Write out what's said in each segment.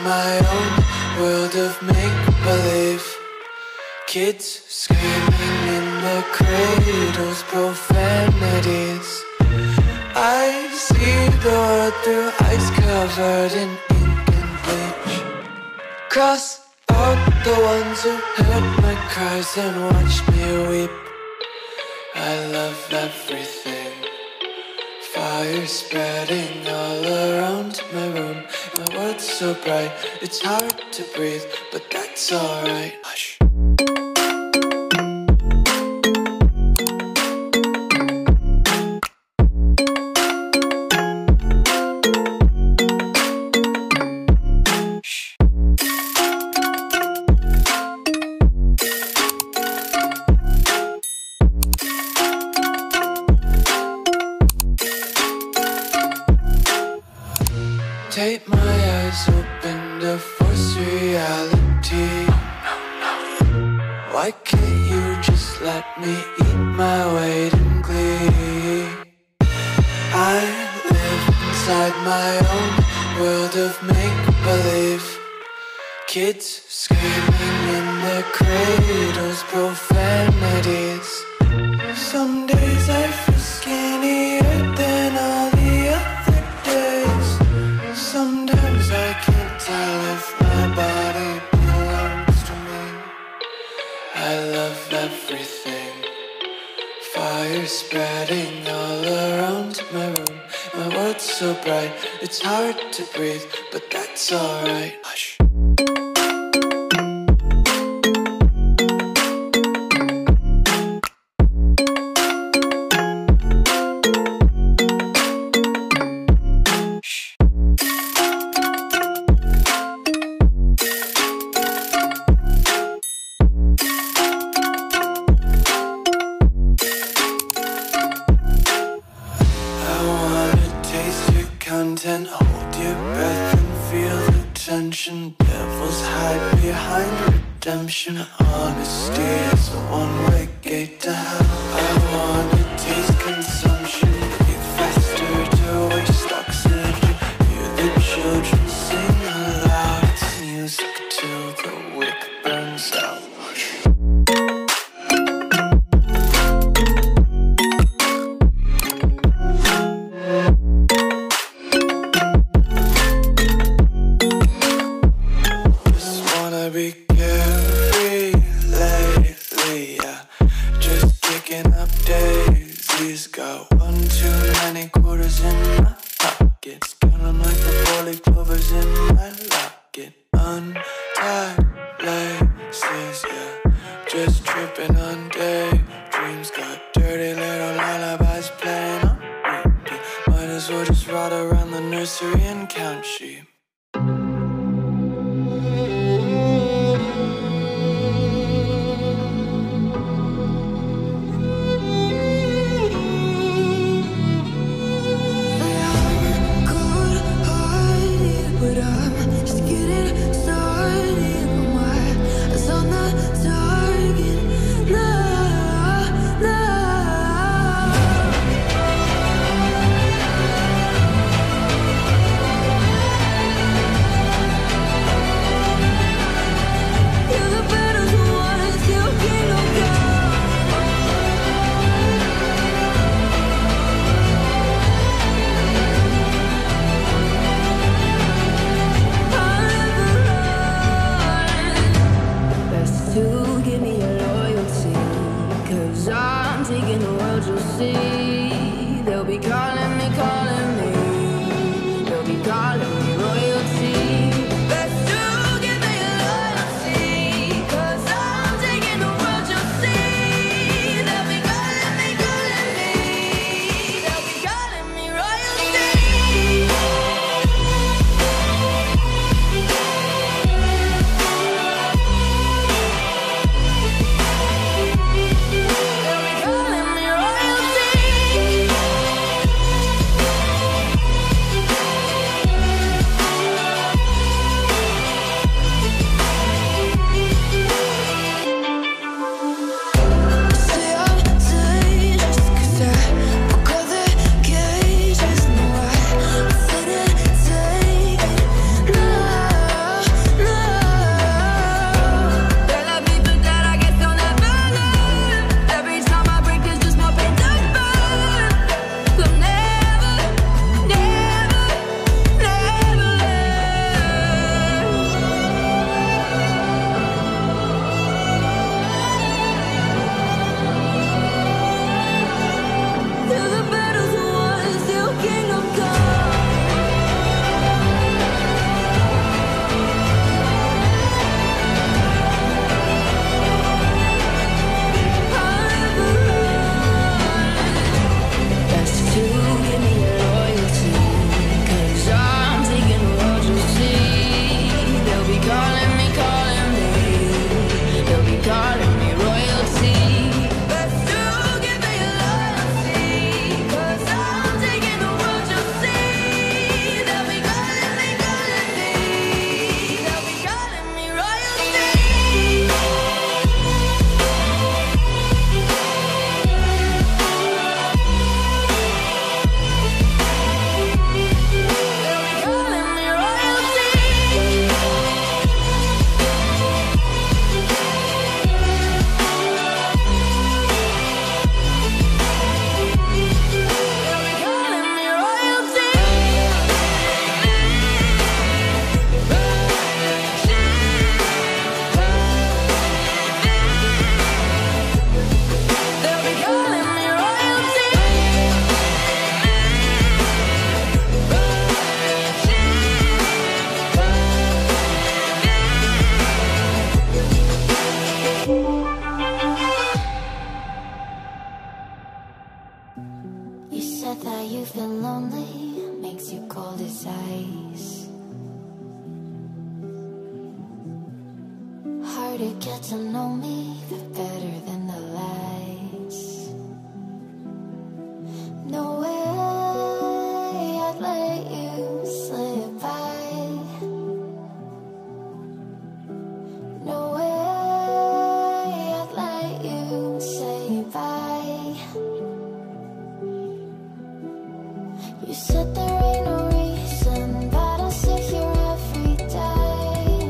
my own world of make-believe. Kids screaming in their cradles, profanities. I see the world through ice covered in ink and bleach. Cross out the ones who heard my cries and watched me weep. I love everything. Fire spreading all around my room. My world's so bright, it's hard to breathe, but that's alright. Hush. Take my eyes open to force reality. Why can't you just let me eat my weight in glee? I live inside my own world of make-believe. Kids screaming in their cradles, profanities. Some days I feel skinnier than all the other days. Sometimes I can't tell if my body belongs to me. I love everything. Fire spreading all around my room. My world's so bright, it's hard to breathe, but that's alright. Hush. Content, hold your breath and feel the tension. Devils hide behind redemption. Honesty is a one-way gate to hell. I wanna taste consumption. Breathe faster to waste oxygen. Hear the children sing aloud. It's music till the wick burns out. Be carefree lately, yeah. Just kicking up days. to get to know me better than the lights. No way I'd let you slip by. No way I'd let you say bye. You said there ain't no reason, but I'll sit here every day,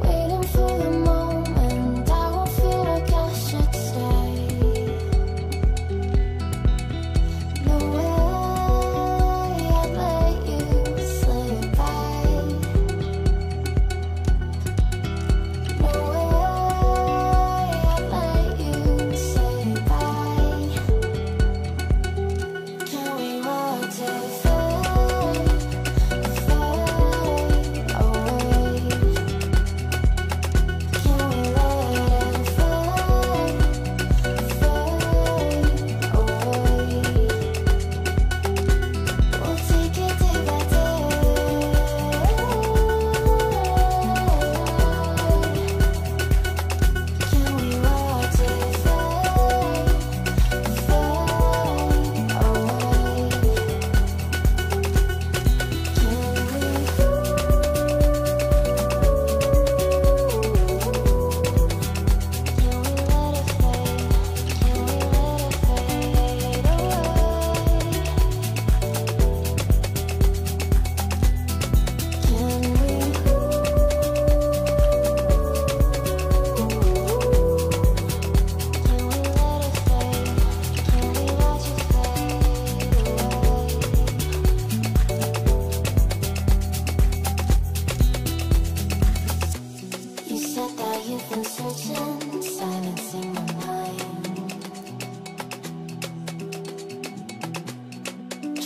waiting for the moment I won't feel like I should stay. No way I'd let you slip by. No way I'd let you say bye. Can we watch it fade, fade away? Can we let it fade, fade away? We'll take it day by day. Can we watch it fade, fade away? You said that you've been searching, silencing my mind,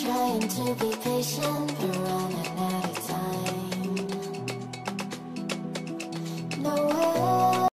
trying to be patient, but running out of